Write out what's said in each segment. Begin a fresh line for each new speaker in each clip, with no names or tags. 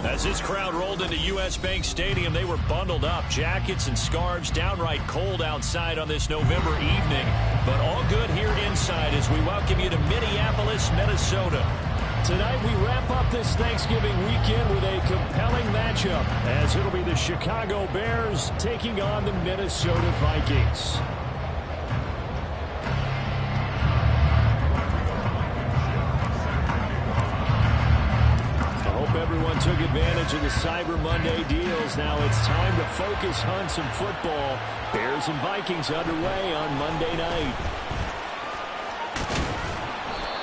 As this crowd rolled into U.S. Bank Stadium, they were bundled up, jackets and scarves, downright cold outside on this November evening. But all good here inside as we welcome you to Minneapolis, Minnesota. Tonight we wrap up this Thanksgiving weekend with a compelling matchup, as it'll be the Chicago Bears taking on the Minnesota Vikings. Everyone took advantage of the Cyber Monday deals. Now it's time to focus on some football. Bears and Vikings underway on Monday night.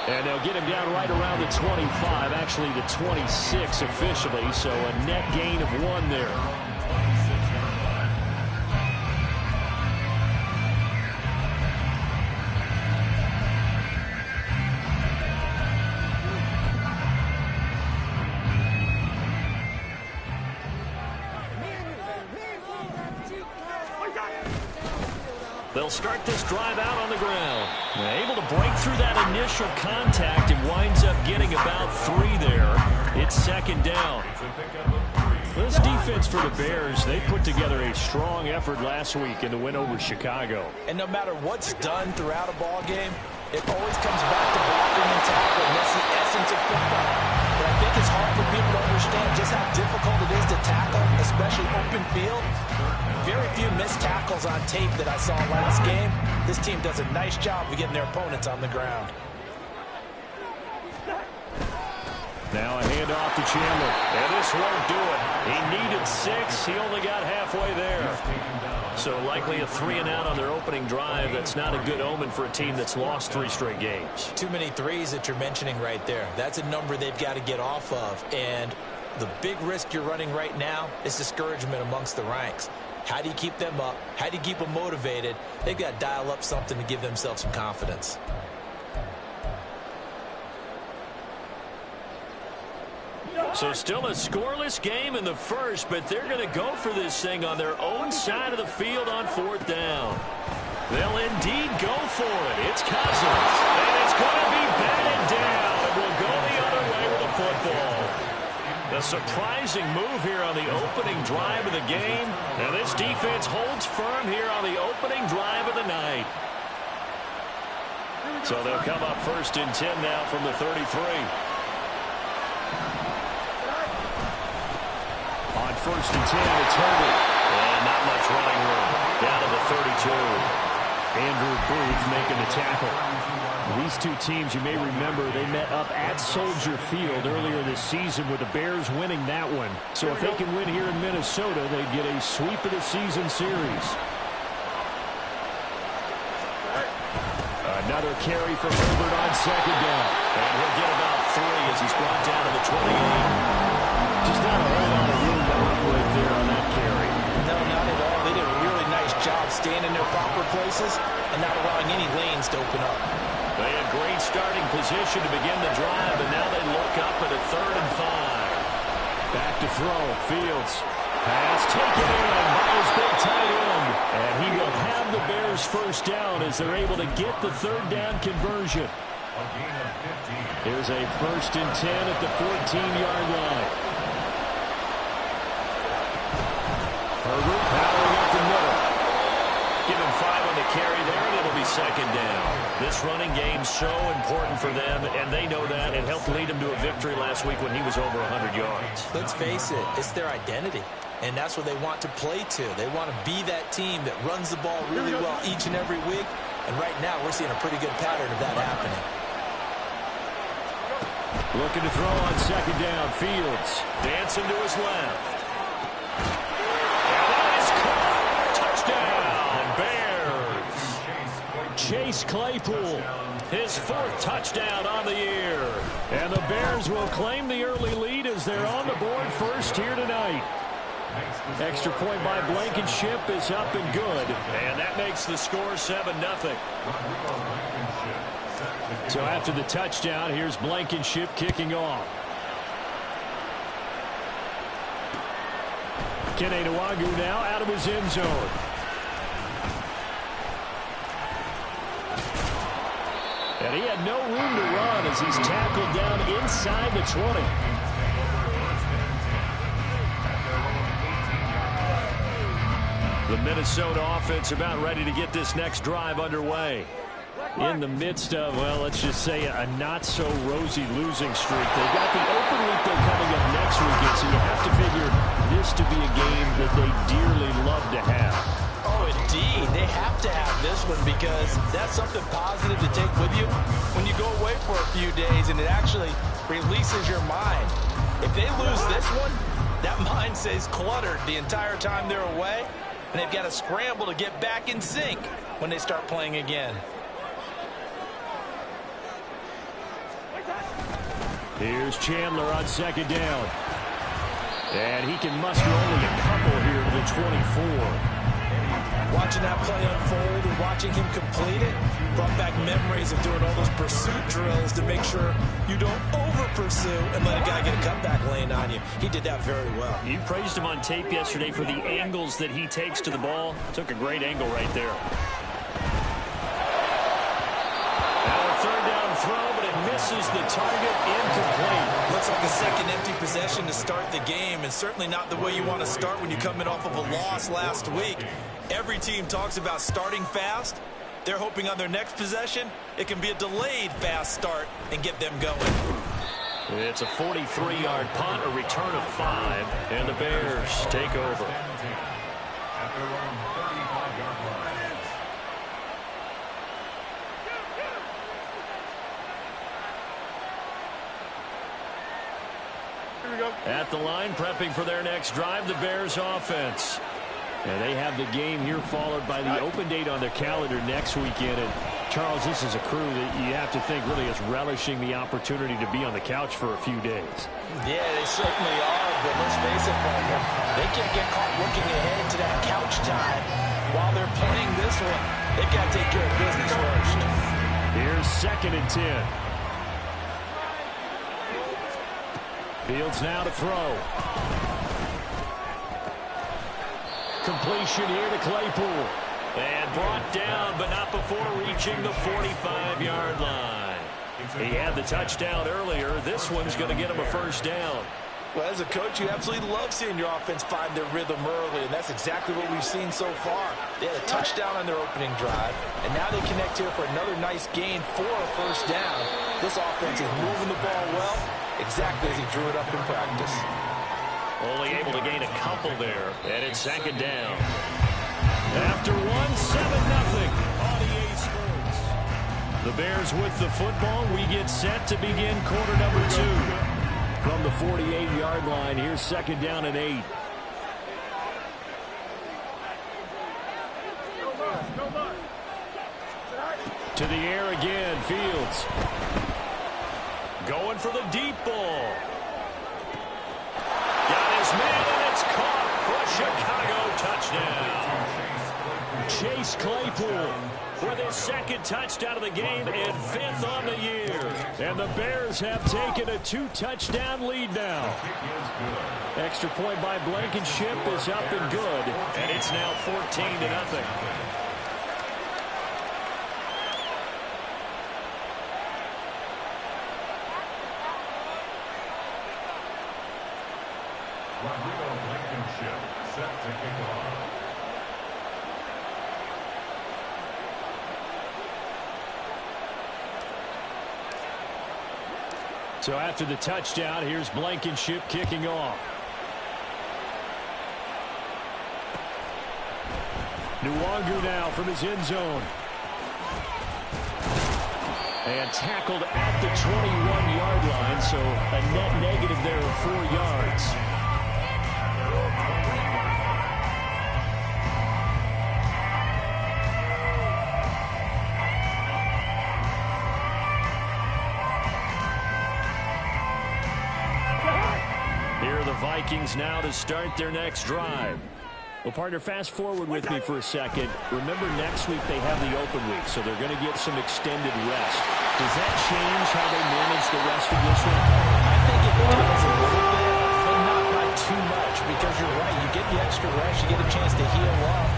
And they'll get him down right around the 25, actually the 26 officially, so a net gain of 1 there. They'll start this drive out on the ground. Able to break through that initial contact and winds up getting about 3 there. It's second down. This defense for the Bears, they put together a strong effort last week in the win over Chicago.
And no matter what's done throughout a ball game, it always comes back to blocking and tackling. That's the essence of football. But I think it's hard for people to understand just how difficult it is to tackle, especially open field. Very few missed tackles on tape that I saw last game. This team does a nice job of getting their opponents on the ground.
Now a handoff to Chandler. And this won't do it. He needed 6. He only got halfway there. So likely a 3-and-out on their opening drive. That's not a good omen for a team that's lost 3 straight games.
Too many threes that you're mentioning right there. That's a number they've got to get off of. And the big risk you're running right now is discouragement amongst the ranks. How do you keep them up? How do you keep them motivated? They've got to dial up something to give themselves some confidence.
So still a scoreless game in the first, but they're going to go for this thing on their own side of the field on 4th down. They'll indeed go for it. It's Cousins, and it's going to be batted down, and will go the other way with the football. A surprising move here on the opening drive of the game. Now this defense holds firm here on the opening drive of the night. So they'll come up 1st and 10 now from the 33. On 1st and 10, it's Herbert. And not much running room. Down to the 32. Andrew Booth making the tackle. These two teams, you may remember, they met up at Soldier Field earlier this season with the Bears winning that one. So if they can win here in Minnesota, they get a sweep of the season series. Another carry for Herbert on 2nd down. And he'll get about 3 as he's brought down to the 28. Just not a whole lot of room to operate there on that carry.
No, not at all. They did a really nice job staying in their proper places and not allowing any lanes to open up.
They had great starting position to begin the drive, and now they look up at a 3rd and 5. Back to throw. Fields Pass taken in by his big tight end. And he will have the Bears first down as they're able to get the third down conversion. Here's a 1st and 10 at the 14-yard line. Herbert powering up the middle. Give him 5 on the carry there, and it'll be 2nd down. This running game's so important for them, and they know that. It helped lead them to a victory last week when he was over 100 yards.
Let's face it, it's their identity, and that's what they want to play to. They want to be that team that runs the ball really well each and every week, and right now we're seeing a pretty good pattern of that happening.
Looking to throw on 2nd down. Fields dancing to his left. And that is caught. Touchdown, Bears. Chase Claypool, his 4th touchdown on the year. And the Bears will claim the early lead as they're on the board first here tonight. Extra point by Blankenship is up and good. And that makes the score 7-0. So after the touchdown, here's Blankenship kicking off. Kene Nwagu now out of his end zone. And he had no room to run as he's tackled down inside the 20. The Minnesota offense about ready to get this next drive underway. In the midst of, well, let's just say a not-so-rosy losing streak. They've got the open week they're coming up next weekend, so you have to figure this to be a game that they dearly love to have.
Oh, indeed. They have to have this one because that's something positive to take with you when you go away for a few days, and it actually releases your mind. If they lose this one, that mind stays cluttered the entire time they're away, and they've got to scramble to get back in sync when they start playing again.
Here's Chandler on 2nd down. And he can muster only a couple here to the 24.
Watching that play unfold and watching him complete it brought back memories of doing all those pursuit drills to make sure you don't over-pursue and let a guy get a cutback lane on you. He did that very well.
You praised him on tape yesterday for the angles that he takes to the ball. Took a great angle right there. Now a 3rd down throw, but it misses the target, incomplete.
Looks like a second empty possession to start the game, and certainly not the way you want to start when you come in off of a loss last week. Every team talks about starting fast. They're hoping on their next possession, it can be a delayed fast start and get them going.
It's a 43-yard punt, a return of 5, and the Bears take over. At the line, prepping for their next drive, the Bears offense. And they have the game here followed by the open date on their calendar next weekend. And Charles, this is a crew that you have to think really is relishing the opportunity to be on the couch for a few days.
Yeah, they certainly are, but let's face it, Baldwin, they can't get caught looking ahead to that couch time while they're playing this one. They've got to take care of business first.
Here's 2nd and 10. Fields now to throw. Completion here to Claypool. And brought down, but not before reaching the 45-yard line. He had the touchdown earlier. This one's going to get him a 1st down.
Well, as a coach, you absolutely love seeing your offense find their rhythm early, and that's exactly what we've seen so far. They had a touchdown on their opening drive, and now they connect here for another nice gain for a 1st down. This offense is moving the ball well, exactly as he drew it up in practice.
Only able to gain a couple there, and it's 2nd down. After one, 7-0 on EA Sports. The Bears with the football. We get set to begin quarter number 2. From the 48-yard line, here's 2nd down and 8. To the air again, Fields. Going for the deep ball. Got his man, and it's caught for a Chicago touchdown. Chase Claypool with his second touchdown of the game and 5th on the year. And the Bears have taken a 2-touchdown lead now. Extra point by Blankenship is up and good. And it's now 14-0.
Set to kick off.
So after the touchdown, here's Blankenship kicking off. Nwangu now from his end zone. And tackled at the 21-yard line, so a net negative there of 4 yards. Vikings now to start their next drive. Well, partner, fast forward with me for a second. Remember, next week they have the open week, so they're going to get some extended rest. Does that change how they manage the rest of this one?
I think it does a little bit, but not by too much, because you're right. You get the extra rest, you get a chance to heal up,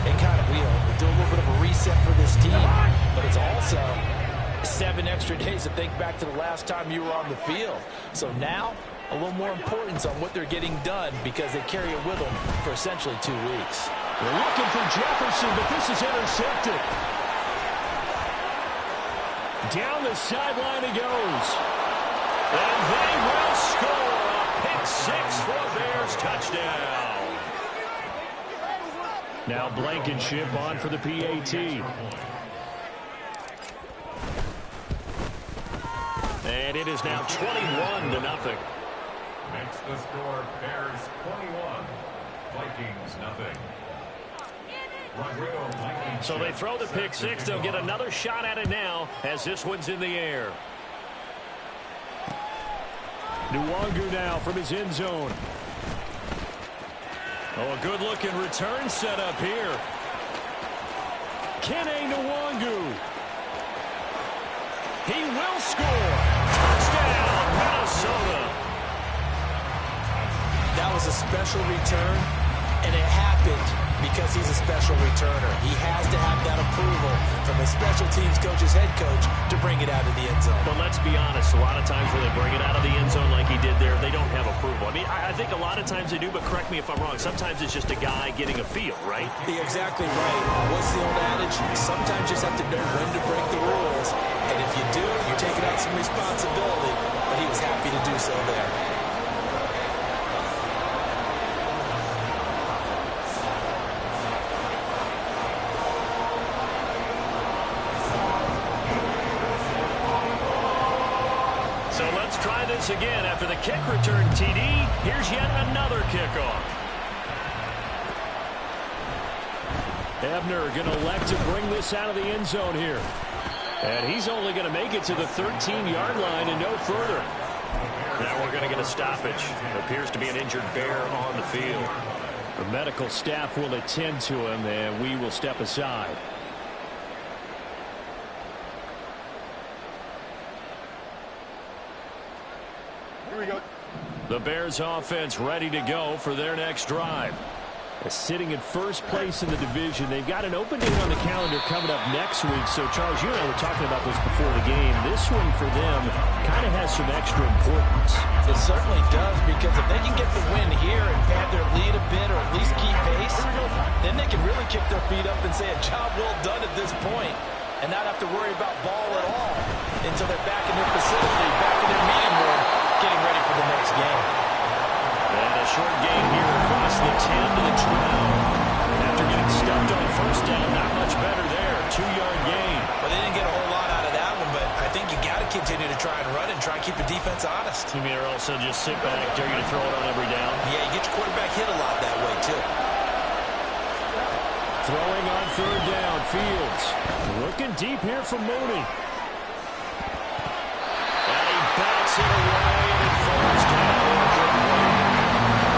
and kind of do a little bit of a reset for this team. But it's also 7 extra days to think back to the last time you were on the field. So now, a little more importance on what they're getting done because they carry it with them for essentially 2 weeks.
They're looking for Jefferson, but this is intercepted. Down the sideline he goes. And they will score a pick-6 for Bears touchdown. Now Blankenship on for the PAT. And it is now 21-0.
Makes the score Bears 21, Vikings nothing.
So they throw the pick-6. They'll get another shot at it now as this one's in the air. Nwangu now from his end zone. Oh, a good-looking return set up here. Kene Nwangu. He will score. Touchdown, Minnesota.
That was a special return, and it happened because he's a special returner. He has to have that approval from the special teams coach's head coach to bring it out of the end zone.
But let's be honest, a lot of times when they bring it out of the end zone like he did there, they don't have approval. I mean, I think a lot of times they do, but correct me if I'm wrong. Sometimes it's just a guy getting a feel, right?
You're exactly right. What's the old adage? Sometimes you just have to know when to break the rules. And if you do, you're taking out some responsibility. But he was happy to do so there.
So let's try this again. After the kick return TD, here's yet another kickoff. Ebner going to elect to bring this out of the end zone here. And he's only going to make it to the 13-yard line and no further. Now we're going to get a stoppage. It appears to be an injured Bear on the field. The medical staff will attend to him, and we will step aside.
Here we go.
The Bears offense ready to go for their next drive. Sitting in first place in the division. They've got an open date on the calendar coming up next week. So, Charles, you and I were talking about this before the game. This one for them kind of has some extra importance.
It certainly does, because if they can get the win here and pad their lead a bit or at least keep pace, then they can really kick their feet up and say a job well done at this point and not have to worry about ball at all until they're back in their facility, back in their meeting room, getting ready for the next game.
And a short gain here across the 10 to the 12. After getting stuffed on first down, not much better there. 2-yard gain.
Well, they didn't get a whole lot out of that one, but I think you got to continue to try and run and try and keep the defense honest.
You mean or also just sit back, dare you to throw it on every down?
Yeah, you get your quarterback hit a lot that way, too.
Throwing on third down, Fields. Looking deep here for Mooney. And he backs it away, and it falls down.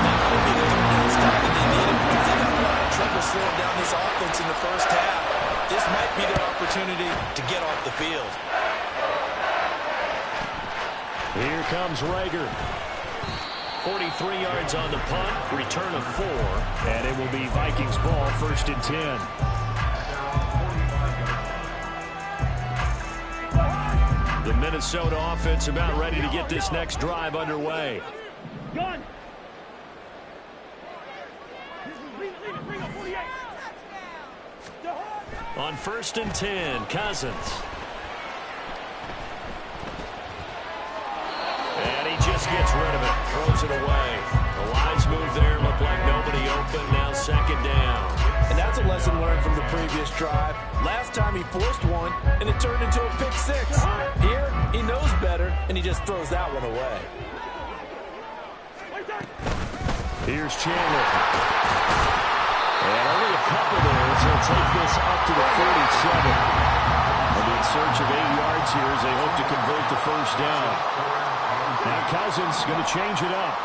Not only the third down stop that they needed, because they got a lot of trouble slowing down this offense in the first half.
comes Rager. 43 yards on the punt, return of 4, and it will be Vikings ball, 1st and 10. The Minnesota offense about ready to get this next drive underway.
Gun.
On 1st and 10, Cousins. And he just gets rid of it, throws it away. The lines move there, look like nobody open, now 2nd down.
And that's a lesson learned from the previous drive. Last time he forced one, and it turned into a pick 6. Here, he knows better, and he just throws that one away.
Here's Chandler. And only a couple there, so he'll take this up to the 47. They'll be in search of 8 yards here as they hope to convert the 1st down. Now Cousins going to change it up.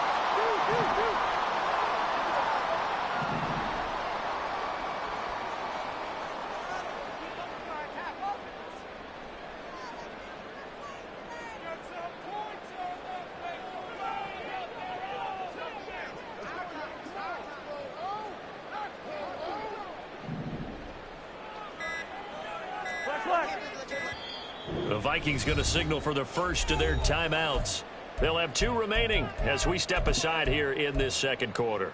The Vikings going to signal for the first of their timeouts. They'll have 2 remaining as we step aside here in this 2nd quarter.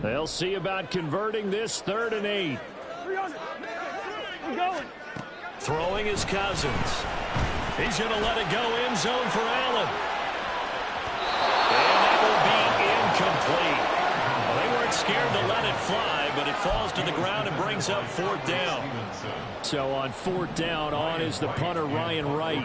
They'll see about converting this 3rd and 8. Throwing is Cousins. He's going to let it go end zone for Allen. And that will be incomplete. Well, they weren't scared to let it fly, but it falls to the ground and brings up 4th down. So on 4th down, on is the punter, Ryan Wright.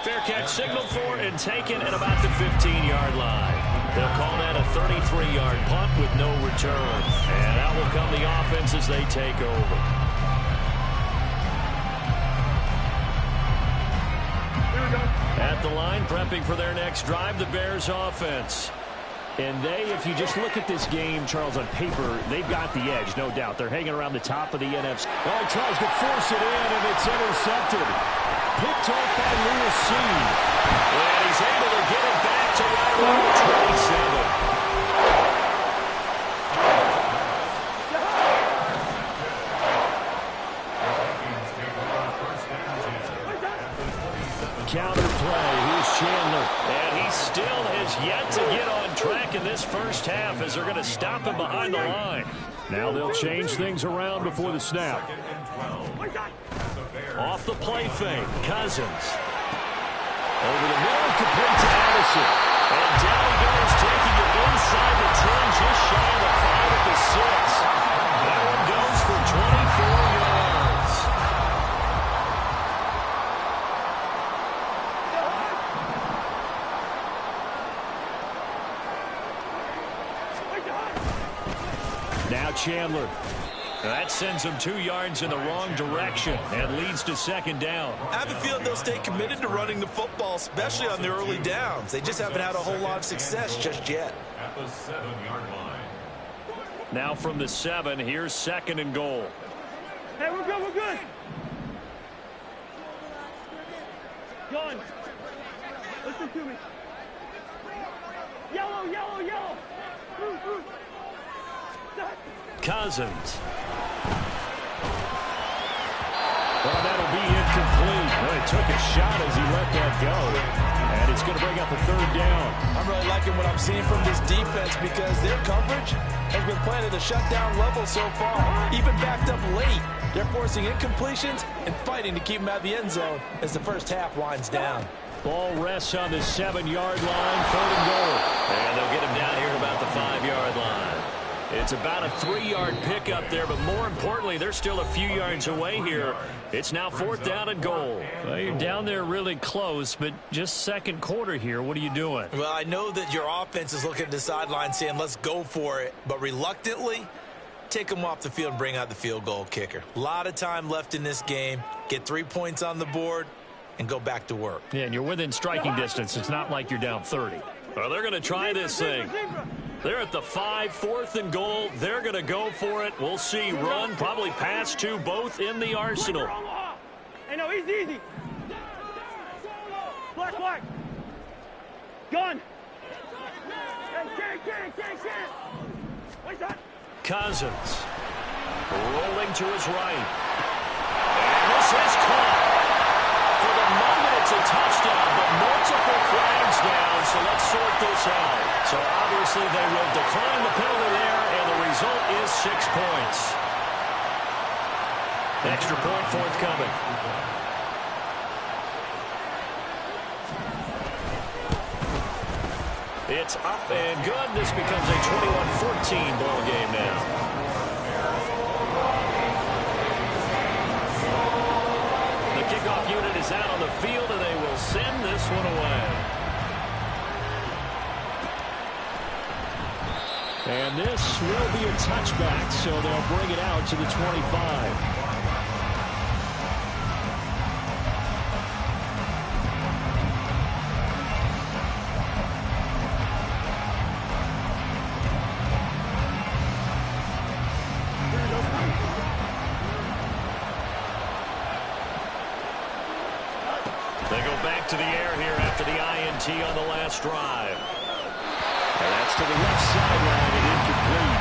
Fair catch signaled for and taken at about the 15-yard line. They'll call that a 33-yard punt with no return. And out will come the offense as they take over. At the line, prepping for their next drive, the Bears offense. And they, if you just look at this game, Charles, on paper, they've got the edge, no doubt. They're hanging around the top of the NFC. Oh, he tries to force it in, and it's intercepted. Picked off by Lewis Seen. And he's able to get it back to right around the 27. Counter play. Here's Chandler. And he still has yet to get on track in this first half as they're going to stop him behind the line. Now they'll change things around before the snap. Off the play fake. Cousins. Over the middle, complete to Addison. And down he goes, taking it inside the 10, just shy of the 5 at the 6. That one goes for 24 yards. Now Chandler. That sends them 2 yards in the wrong direction and leads to 2nd down.
I have a feeling they'll stay committed to running the football, especially on the early downs. They just haven't had a whole lot of success just yet.
At the 7-yard line.
Now from the 7, here's 2nd and goal.
Hey, we're good, we're good. Gun. Listen to me. Yellow, yellow, yellow.
Cousins. Well, that'll be incomplete. Well, he took a shot as he let that go. And it's going to bring up a 3rd down.
I'm really liking what I'm seeing from this defense because their coverage has been playing at a shutdown level so far. Even backed up late, they're forcing incompletions and fighting to keep them out of the end zone as the first half winds down.
Ball rests on the 7-yard line, 3rd and goal. And they'll get him down here about the 5-yard line. It's about a 3-yard pickup there, but more importantly, they're still a few yards away here. It's now 4th down and goal. Well, you're down there really close, but just 2nd quarter here. What are you doing?
Well, I know that your offense is looking at the sideline saying, let's go for it, but reluctantly, take them off the field and bring out the field goal kicker. A lot of time left in this game. Get 3 points on the board and go back to work.
Yeah, and you're within striking distance. It's not like you're down 30. Well, they're going to try this thing. They're at the 5, 4th and goal. They're going to go for it. We'll see. Run, probably pass to both in the arsenal.
Hey, no, easy. Black. Gun. Get. What's that?
Cousins rolling to his right. And this is caught. For the moment, it's a touchdown, but multiple flags down, so let's sort this out. So obviously they will decline the penalty there, and the result is 6 points. Extra point forthcoming. It's up and good. This becomes a 21-14 ball game now. The kickoff unit is out on the field, and they will send this one away.
And this will be a touchback, so they'll bring it out to the 25.
They go back to the air here after the INT on the last drive.
And that's to the left sideline and incomplete.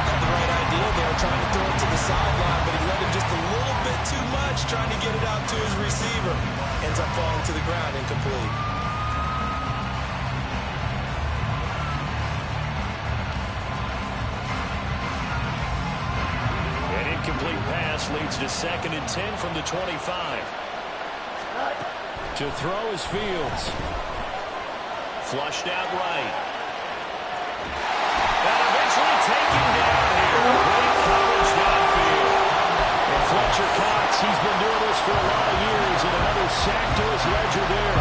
Had the right idea there, trying to throw it to the sideline, but he let it just a little bit too much, trying to get it out to his receiver. Ends up falling to the ground, incomplete.
An incomplete pass leads to 2nd and 10 from the 25.
To throw is Fields.
Flushed out right. And eventually taken down here. Great coverage downfield.
And Fletcher Cox, he's been doing this for a lot of years, and another sack to his ledger there.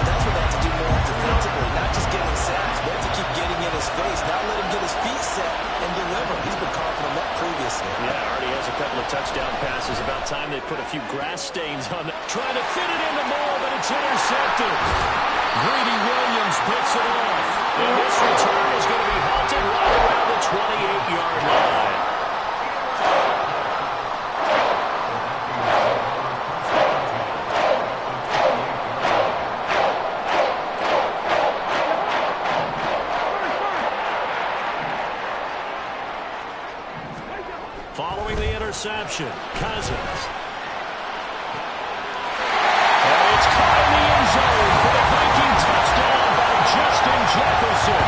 That's what they have to do more defensively, not just getting sacks, but to keep getting in his face. Now let him get his feet set and deliver. He's been coughing him up previously.
Yeah, already has a couple of touchdown passes. About time they put a few grass stains on that. Trying to fit it into more, but it's intercepted. Greedy Williams picks it off. And this return is going to be halted right around the 28-yard line. Following the interception, Cousins. And it's caught in the end zone for the Viking touchdown by Justin Jefferson.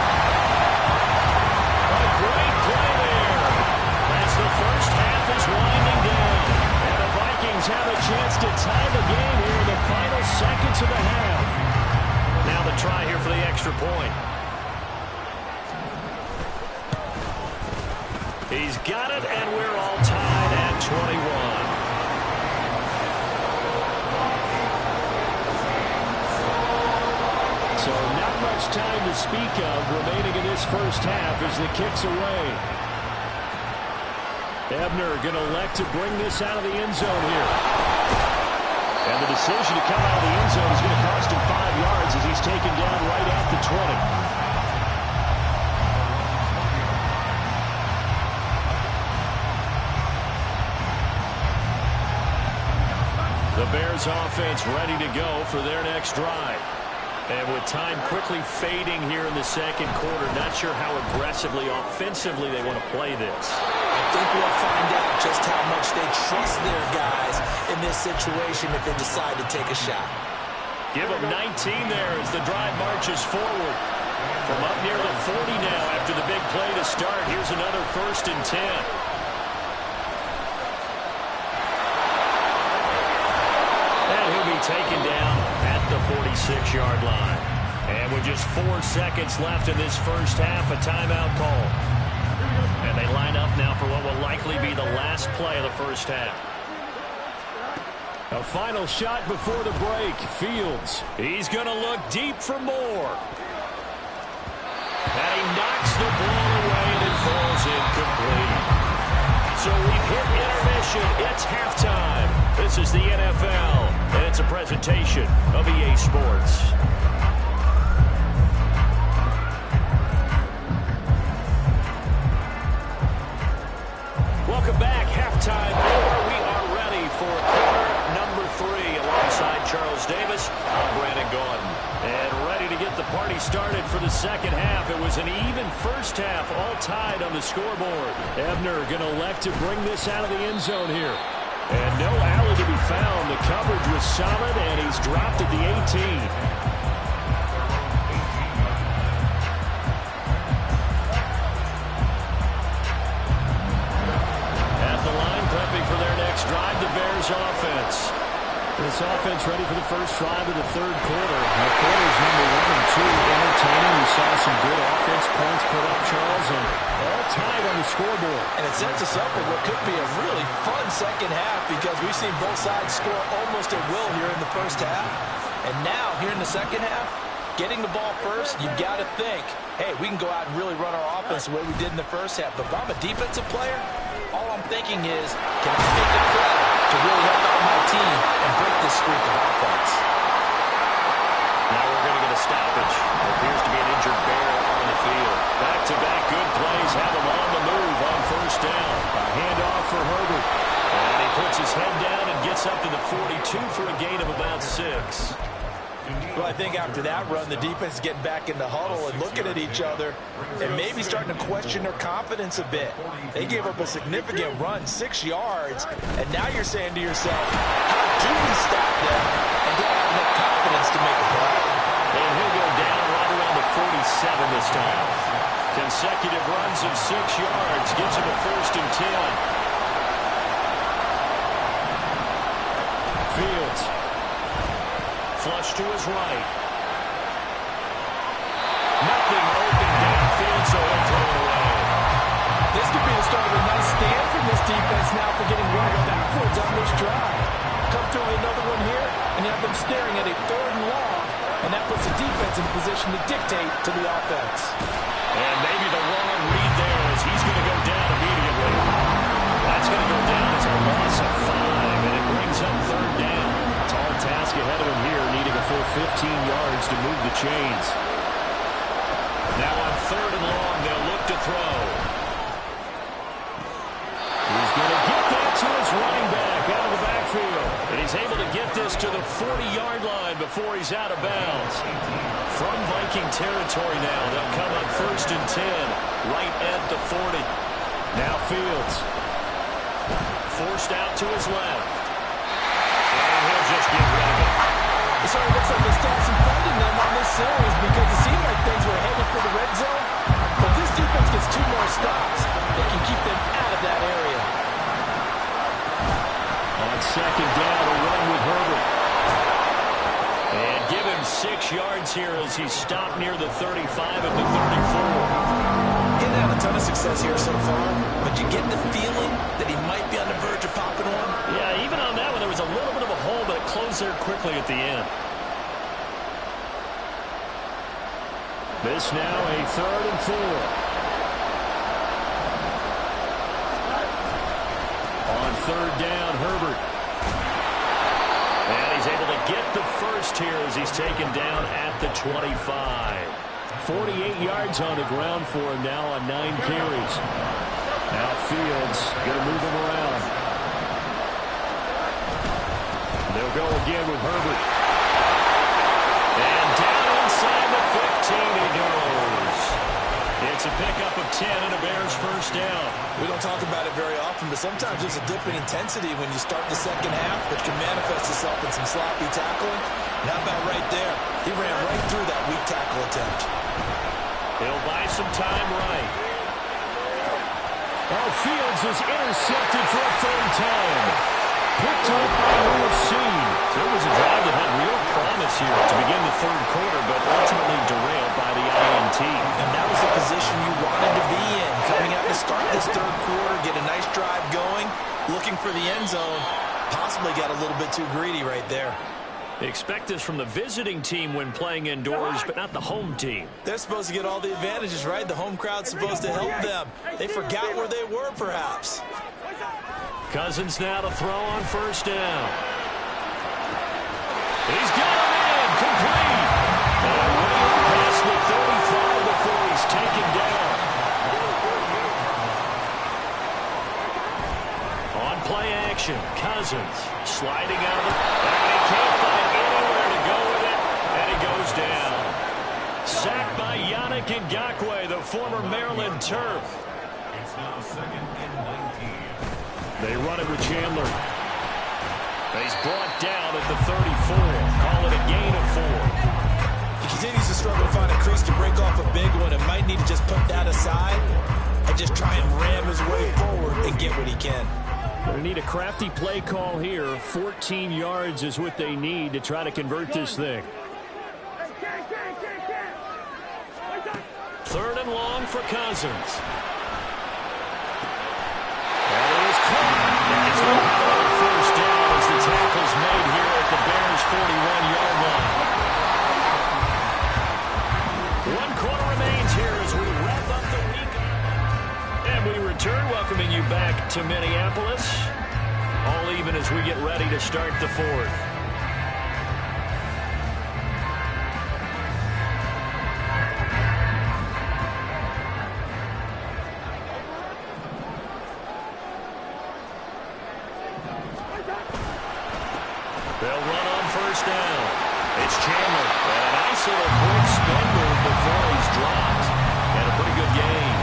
A great play there as the first half is winding down. And the Vikings have a chance to tie the game here in the final seconds of the half. Now the try here for the extra point. He's got it, and we're all tied at 21.
So not much time to speak of remaining in this first half as the kick's away. Ebner going to elect to bring this out of the end zone here. And the decision to come out of the end zone is going to cost him 5 yards as he's taken down right at the 20.
The Bears offense ready to go for their next drive. And with time quickly fading here in the second quarter, not sure how aggressively, offensively they want to play this.
I think we'll find out just how much they trust their guys in this situation if they decide to take a shot.
Give them 19 there as the drive marches forward. From up near the 40 now after the big play to start, here's another 1st and 10. Taken down at the 46-yard line. And with just 4 seconds left in this first half, a timeout call. And they line up now for what will likely be the last play of the first half.
A final shot before the break. Fields.
He's going to look deep for more. And he knocks the ball away and it falls incomplete. So we've hit intermission. It's halftime. This is the NFL, and it's a presentation of EA Sports. halftime hour. We are ready for quarter number 3. Alongside Charles Davis, I'm Brandon Gaudin. And ready to get the party started for the second half. It was an even first half, all tied on the scoreboard. Ebner going to elect to bring this out of the end zone here. And no alley to be found. The coverage was solid, and he's dropped at the 18. For their next drive, the Bears offense. This offense ready for the first drive of the third quarter. Now, quarters number 1 and 2 entertaining. We saw some good offense points put up, Charles, and all tied on the scoreboard.
And it sets us up for what could be a really fun second half because we've seen both sides score almost at will here in the first half. And now, here in the second half, getting the ball first, you've got to think, hey, we can go out and really run our offense the way we did in the first half. But if I'm a defensive player, all I'm thinking is, can I make a play to really help out my team and break this streak of offense?
Now we're going to get a stoppage. There appears to be an injured Bear on the field. Back-to-back good plays have him on the move on first down. A handoff for Herbert. And he puts his head down and gets up to the 42 for a gain of about 6.
Well, I think after that run, the defense is getting back in the huddle and looking at each other and maybe starting to question their confidence a bit. They gave up a significant run, 6 yards, and now you're saying to yourself, how do we stop them and do I have enough confidence to make a play?
And he'll go down right around the 47 this time. Consecutive runs of 6 yards gets him a 1st and 10. Fields. Flush to his right. Nothing open downfield, so he'll throw it away.
This could be the start of a nice stand from this defense now for getting running backwards on this drive. Come to another one here, and you have them staring at a 3rd and long, and that puts the defense in a position to dictate to the offense.
And maybe the wrong read there as he's going to go down immediately. That's going to go down as a loss of 5, and it brings up 3rd down. Tall task ahead of him here, needing a full 15 yards to move the chains. Now on 3rd and long, they'll look to throw. He's going to get that to his running back out of the backfield. And he's able to get this to the 40-yard line before he's out of bounds. From Viking territory now, they'll come on 1st and 10, right at the 40. Now Fields. Forced out to his left. And he'll just get rid of it.
It sort of looks like they still have some fun in them on this series because it seemed like things were headed for the red zone. But this defense gets 2 more stops. They can keep them out of that area.
On 2nd down, a run with Herbert. And give him 6 yards here as he's stopped near the 35 at the 34.
He's had a ton of success here so far, but you get the feeling that he might be on the verge of popping one.
Yeah, even on that one, there was a little bit of a hole, but it closed there quickly at the end. This now a 3rd and 4. On 3rd down, Herbert. And he's able to get the first here as he's taken down at the 25. 48 yards on the ground for him now on 9 carries. Now Fields going to move him around. They'll go again with Herbert. And down inside the 15 he goes. It's a pickup of 10 and a Bears 1st down.
We don't talk about it very often, but sometimes there's a dip in intensity when you start the second half, which can manifest itself in some sloppy tackling. And how about right there? He ran right through that weak tackle attempt.
He'll buy some time right. Oh, Fields is intercepted for a 3rd time. Picked up by Lucene. So it was a drive that had real promise here to begin the 3rd quarter, but ultimately derailed by the INT.
And that was the position you wanted to be in. Coming out to start this 3rd quarter, get a nice drive going, looking for the end zone. Possibly got a little bit too greedy right there.
Expect this from the visiting team when playing indoors, but not the home team.
They're supposed to get all the advantages, right? The home crowd's supposed to help them. They forgot where they were, perhaps.
Cousins now to throw on 1st down. He's got him in, complete. And way past the 35 before he's taken down. On Yannick Ngakoue, the former Maryland Terp.
It's now second and 19.
They run it with Chandler.
He's brought down at the 34. Call it a gain of 4.
He continues to struggle to find a crease to break off a big one and might need to just put that aside and just try and ram his way forward and get what he can.
They need a crafty play call here. 14 yards is what they need to try to convert this thing.
Third and long for Cousins. That is caught. It's going to be a first down as the tackle's made here at the Bears' 41-yard line. 1 quarter remains here as we wrap up the week. And we return, welcoming you back to Minneapolis. All even as we get ready to start the fourth. They'll run on first down. It's Chandler. And a nice little quick spin move before he's dropped. And a pretty good gain.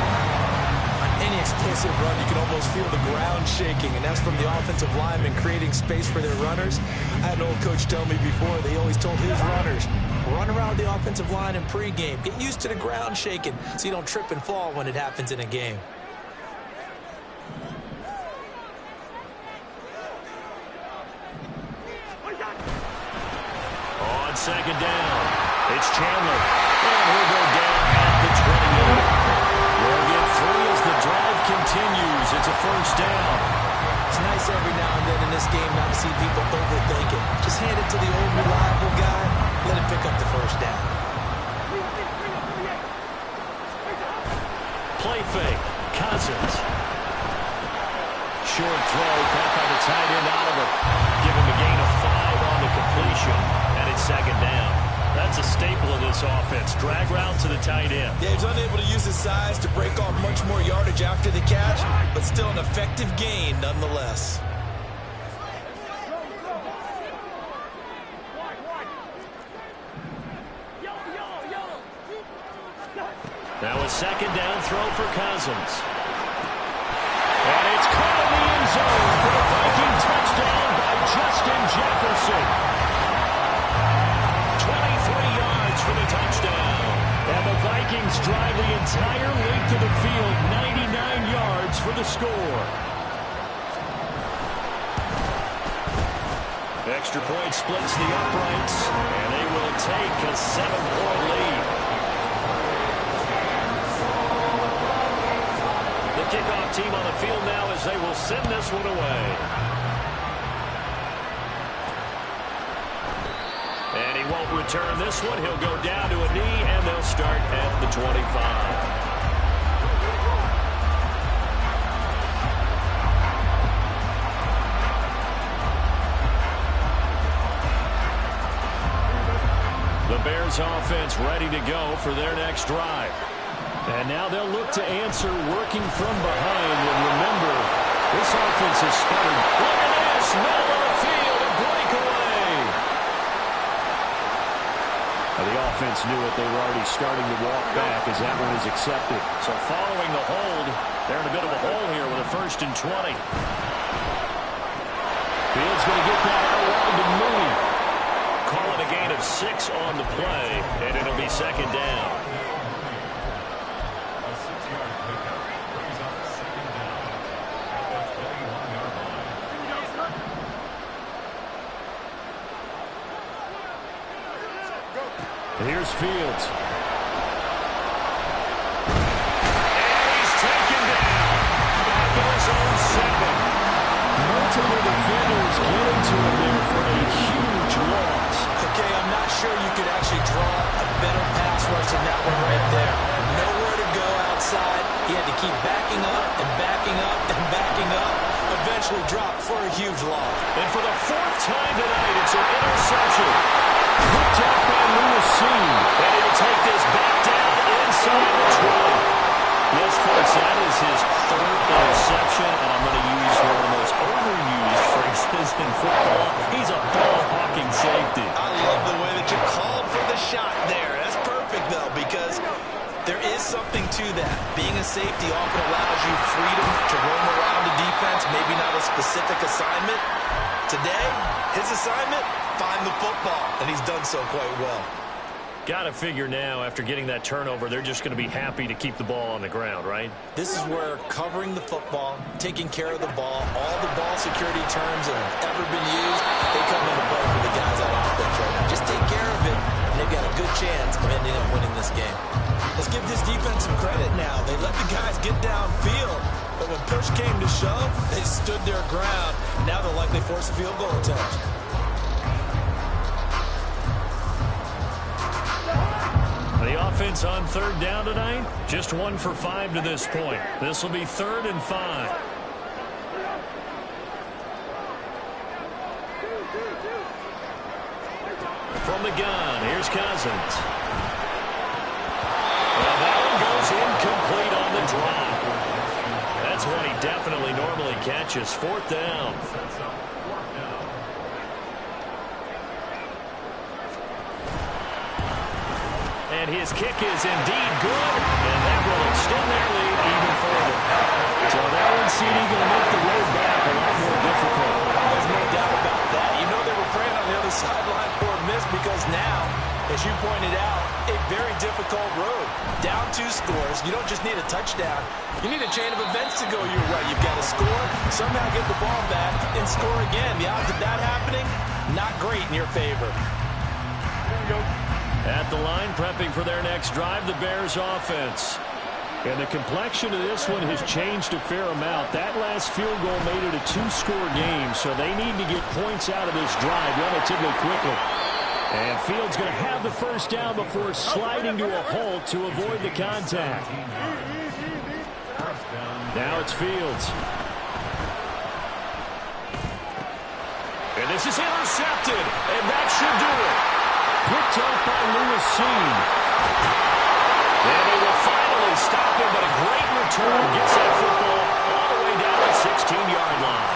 Any explosive run, you can almost feel the ground shaking, and that's from the offensive linemen creating space for their runners. I had an old coach tell me before, they always told his runners, run around the offensive line in pregame. Get used to the ground shaking so you don't trip and fall when it happens in a game.
On second down, it's Chandler. And he'll go down at the 28. They'll get 3 as the drive continues. It's a first down.
It's nice every now and then in this game not to see people overthink it. Just hand it to the old reliable guy. Let him pick up the first down.
Play fake. Cousins. Short throw caught by the tight end Oliver. Give him a gain of 5 on the completion. And it's second down. That's a staple of this offense. Drag route to the tight end.
Yeah, he's unable to use his size to break off much more yardage after the catch, but still an effective gain nonetheless.
Now a second down throw for Cousins. And it's caught in the end zone for the Viking touchdown by Justin Jefferson. 23 yards for the touchdown. And the Vikings drive the entire length of the field, 99 yards for the score. Extra point splits the uprights, and they will take a 7-point lead. The kickoff team on the field now as they will send this one away. And he won't return this one. He'll go down to a knee, and they'll start at the 25. The Bears offense ready to go for their next drive. And now they'll look to answer working from behind. And remember, this offense is sputtered. Look at this, middle of the field, a breakaway.
Now the offense knew it. They were already starting to walk back as that one is accepted.
So following the hold, they're in a bit of a hole here with a 1st and 20. Field's going to get that out wide to Mooney. Call it a gain of 6 on the play, and it'll be second down.
A 6-yard pickup brings up second down at the 21-yard line.
Here's Fields.
And he's taken down at his own 7.
Multiple defenders get into him there for a huge loss.
Okay, I'm not sure you could actually draw a better pass rush than that one right there. Nowhere to go outside. He had to keep backing up and backing up and backing up. Eventually dropped for a huge loss.
And for the 4th time tonight, it's an interception. Picked up by Lewis Seen. And he'll take this back down inside the 20. Yes, folks, that is his 3rd interception, and I'm going to use one of the most overused phrases in football. He's a ball-hawking safety.
I love the way that you called for the shot there. That's perfect, though, because something to that. Being a safety often allows you freedom to roam around the defense, maybe not a specific assignment. Today, his assignment, find the football, and he's done so quite well.
Got to figure now, after getting that turnover, they're just going to be happy to keep the ball on the ground, right?
This is where covering the football, taking care of the ball, all the ball security terms that have ever been used, they come into play for the guys on offense right now. Just take care of it, and they've got a good chance of ending up winning this game. Let's give this defense some credit now. They let the guys get downfield, but when push came to shove, they stood their ground. Now they'll likely force a field goal attempt.
The offense on third down tonight, just 1 for 5 to this point. This will be 3rd and 5. From the gun, here's Cousins. Well, that one goes incomplete on the drop. That's one he definitely normally catches. 4th down. And his kick is indeed good, and that will extend their lead even further. So that one, CD, going to make the road back a lot more difficult.
There's no doubt about that. You know they were praying on the other sideline for a miss because now, as you pointed out, a very difficult road. Down 2 scores. You don't just need a touchdown. You need a chain of events to go your way. You've got to score, somehow get the ball back, and score again. The odds of that happening, not great in your favor.
There you go.
At the line, prepping for their next drive, the Bears offense. And the complexion of this one has changed a fair amount. That last field goal made it a 2-score game, so they need to get points out of this drive relatively quickly. And Fields going to have the first down before sliding to a halt to avoid the contact. Now it's Fields. And this is intercepted, and that should do it. Picked up by Lewis Seen. And they will finally stop him, but a great return gets that football all the way down the 16-yard line.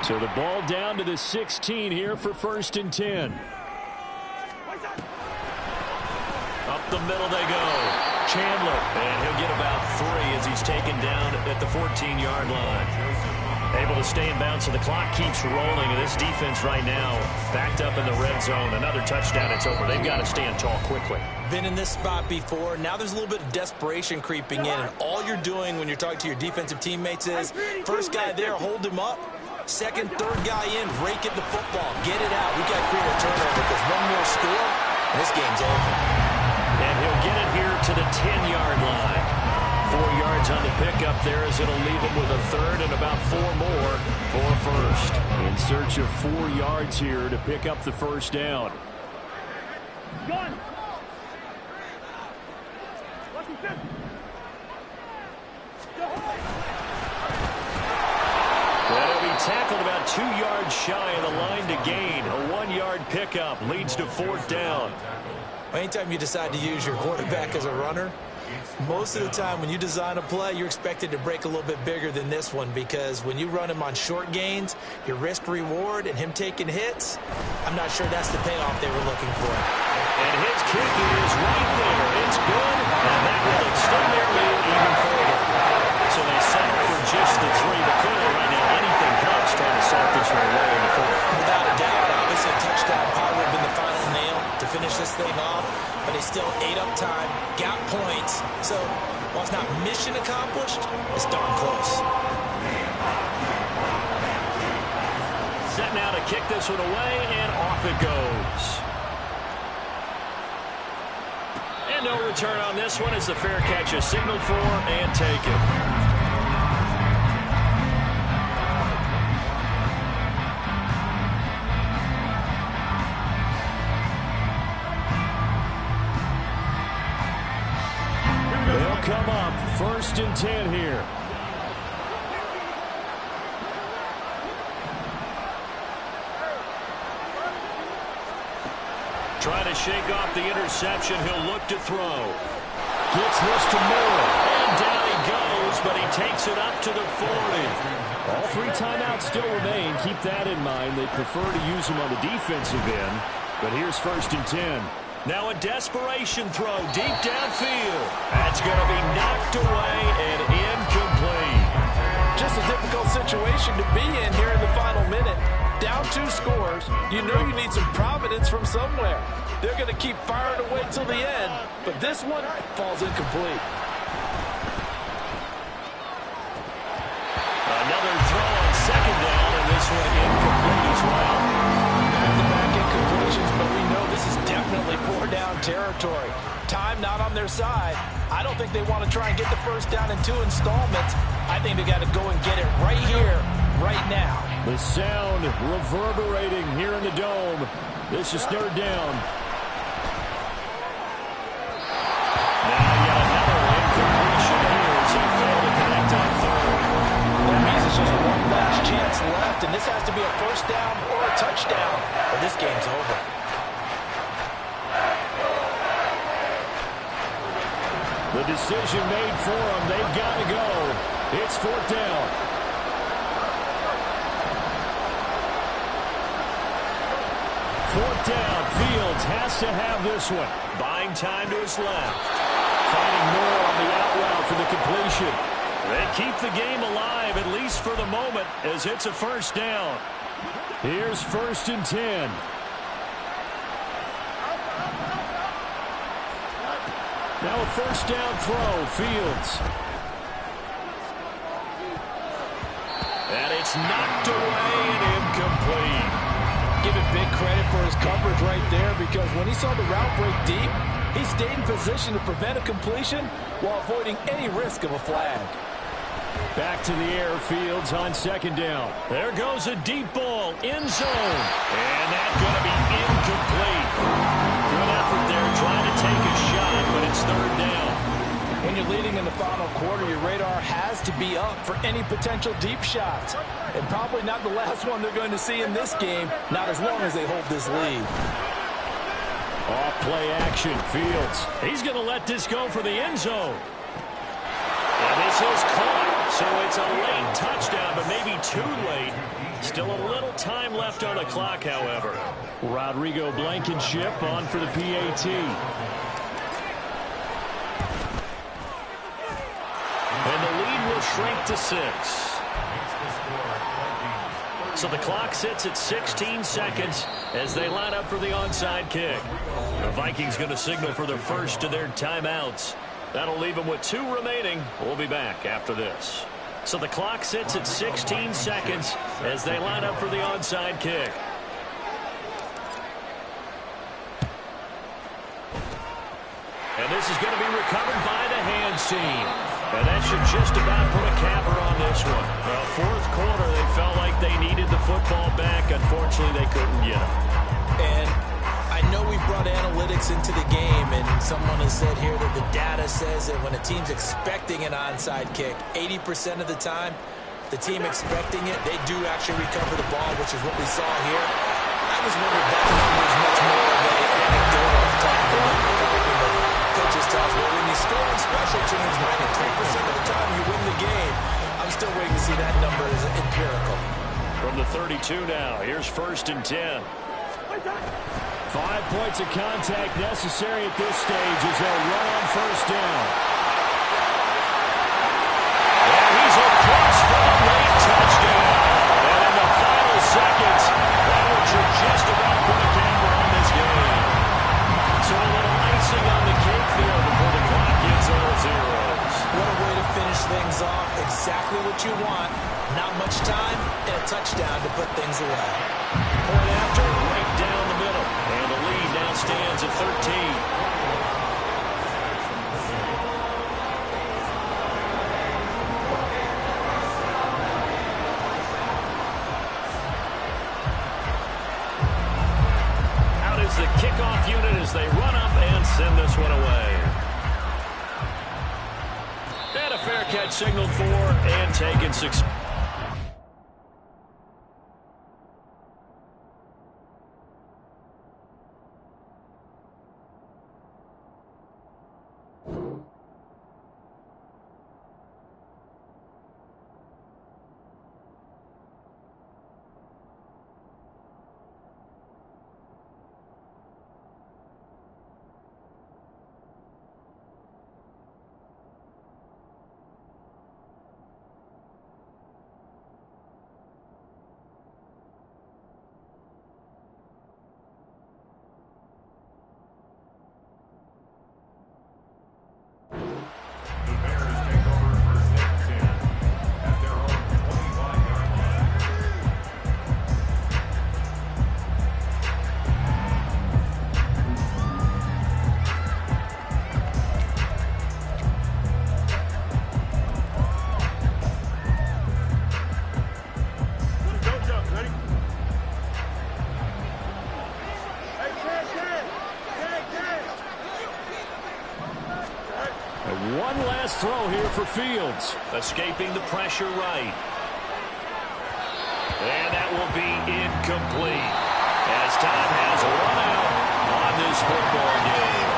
So the ball down to the 16 here for 1st and 10. Up the middle they go. Chandler, and he'll get about 3 as he's taken down at the 14-yard line. Able to stay in bounds, so the clock keeps rolling. And this defense right now backed up in the red zone. Another touchdown, it's over. They've got to stand tall quickly.
Been in this spot before. Now there's a little bit of desperation creeping in. And all you're doing when you're talking to your defensive teammates is, first guy there, hold him up. Second, third guy in, rake at the football. Get it out. We got to create a turnover because one more score, and this game's over.
And he'll get it here to the 10-yard line. 4 yards on the pickup there as it'll leave him with a 3rd and about 4 more for 1st. In search of 4 yards here to pick up the first down.
Gun. Lucky 5th.
That'll be tackled about 2 yards shy of the line to gain. A 1-yard pickup leads to 4th down.
Anytime you decide to use your quarterback as a runner, most of the time when you design a play, you're expected to break a little bit bigger than this one because when you run him on short gains, your risk-reward and him taking hits, I'm not sure that's the payoff they were looking for.
And his kick is right there. It's good, and that will extend their lead even further. So they settle for just the 3, but clearly right now anything helps trying to salt this one away in the 4th.
Without a doubt, obviously a touchdown probably would have been the final nail to finish this thing off, but they still ate up time, got points. So while it's not mission accomplished, it's darn close.
Set now to kick this one away, and off it goes. And no return on this one as the fair catch is signaled for and taken. They'll come up 1st and 10 here. Trying to shake off the interception. He'll look to throw.
Gets this to Moore.
And down he goes, but he takes it up to the 40.
All 3 timeouts still remain. Keep that in mind. They prefer to use them on the defensive end. But here's 1st and 10.
Now a desperation throw deep downfield. That's going to be knocked away and incomplete.
Just a difficult situation to be in here in the final minute. Down 2 scores. You know you need some providence from somewhere. They're going to keep firing away till the end. But this one falls incomplete.
Another throw on 2nd down, and this one incomplete as well.
Back-to-back incompletions, but we know this is definitely 4-down territory. Time not on their side. I don't think they want to try and get the 1st down in 2 installments. I think they got to go and get it right here, right now.
The sound reverberating here in the dome. This is 3rd down.
Now yet another incompletion here as he failed to connect on 3rd.
That means it's just one last chance left, and this has to be a 1st down or a touchdown, or this game's over.
The decision made for them. They've got to go. It's 4th down. Fourth down. Fields has to have this one.
Buying time to his left.
Finding Moore on the out route for the completion.
They keep the game alive, at least for the moment, as it's a 1st down.
Here's 1st and 10. Now a 1st down throw. Fields.
And it's knocked away and incomplete.
Give it big credit for his coverage right there, because when he saw the route break deep, he stayed in position to prevent a completion while avoiding any risk of a flag.
Back to the air. Fields on 2nd down.
There goes a deep ball, end zone. And that's going to be incomplete. Good effort there trying to take a shot, but it's 3rd down.
When you're leading in the final quarter, your radar has to be up for any potential deep shots. And probably not the last one they're going to see in this game, not as long as they hold this lead.
Off play action. Fields.
He's going to let this go for the end zone. And this is caught. So it's a late touchdown, but maybe too late. Still a little time left on the clock, however.
Rodrigo Blankenship on for the PAT.
And the lead will shrink to 6. So the clock sits at 16 seconds as they line up for the onside kick. The Vikings going to signal for the first of their timeouts. That'll leave them with 2 remaining. We'll be back after this. So the clock sits at 16 seconds as they line up for the onside kick. And this is going to be recovered by the hands team. And that should just about put a capper on this one. Well, 4th quarter, they felt like they needed the football back. Unfortunately, they couldn't get it.
And I know we brought analytics into the game, and someone has said here that the data says that when a team's expecting an onside kick, 80% of the time, the team expecting it, they do actually recover the ball, which is what we saw here. I just wonder if that number is much more of an anecdotal type of number. Coaches tell us, well, when you score on special teams, 93% of the time you win the game. I'm still waiting to see that number as empirical.
From the 32 now, here's 1st and 10.
5 points of contact necessary at this stage as they'll run on 1st down.
And he's across for a late touchdown. And in the final seconds, that one should just about put a camper on this game. So a little icing on the cake there before the clock gets all zeros.
What a way to finish things off. Exactly what you want. Not much time and a touchdown to put things away.
Point after, right down the middle. And the lead now stands at 13. The kickoff unit as they run up and send this one away. And a fair catch signaled for and taken 6.
pass throw here for Fields.
Escaping the pressure right. And that will be incomplete as time has run out on this football game.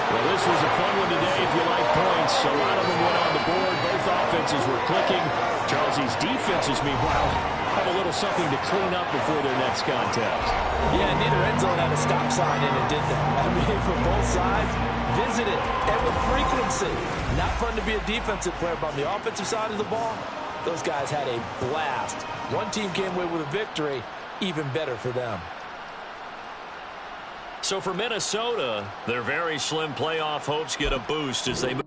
Well, this was a fun one today if you like points. A lot of them went on the board. Both offenses were clicking. Charles, these defenses, meanwhile, have a little something to clean up before their next contest.
Yeah, neither end zone had a stop sign in it, did they? I mean, for both sides, visited and with frequency. Not fun to be a defensive player, but on the offensive side of the ball, those guys had a blast. One team came away with a victory, even better for them.
So for Minnesota, their very slim playoff hopes get a boost as they move.